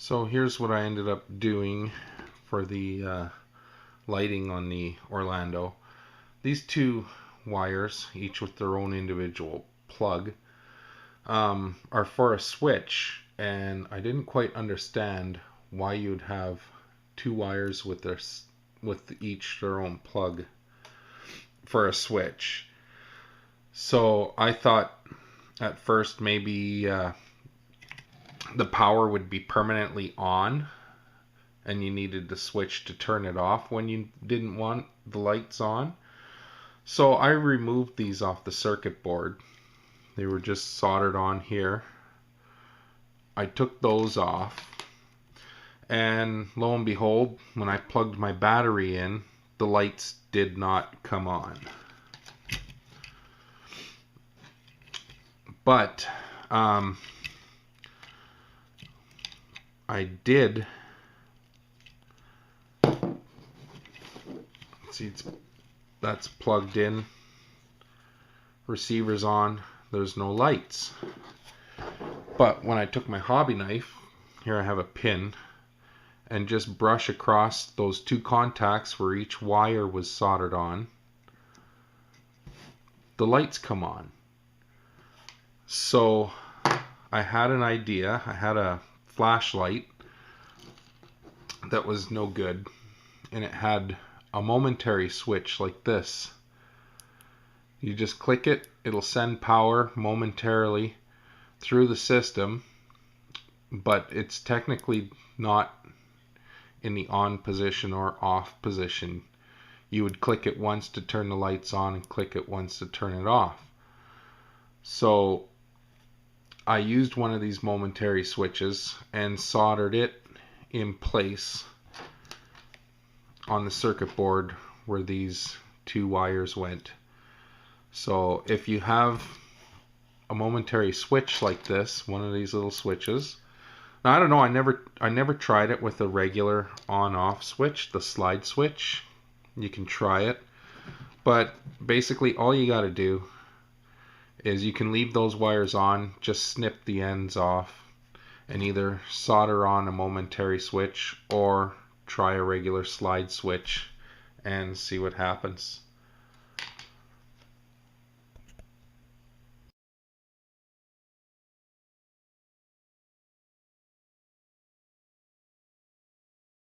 So here's what I ended up doing for the lighting on the Orlando. These two wires, each with their own individual plug, are for a switch, and I didn't quite understand why you'd have two wires with each their own plug for a switch. So I thought at first maybe the power would be permanently on and you needed to switch to turn it off when you didn't want the lights on. So I removed these off the circuit board. They were just soldered on here. I took those off, and lo and behold, when I plugged my battery in, the lights did not come on. But I did see that's plugged in, receiver's on, there's no lights. But when I took my hobby knife, here I have a pin, and just brush across those two contacts where each wire was soldered on, the lights come on. So I had an idea. I had a flashlight that was no good, and it had a momentary switch like this. You just click it, it'll send power momentarily through the system, but it's technically not in the on position or off position. You would click it once to turn the lights on and click it once to turn it off. So I used one of these momentary switches and soldered it in place on the circuit board where these two wires went. So if you have a momentary switch like this, one of these little switches. Now I don't know, I never tried it with a regular on-off switch, the slide switch. You can try it, but basically all you got to do is you can leave those wires on, just snip the ends off, and either solder on a momentary switch or try a regular slide switch and see what happens.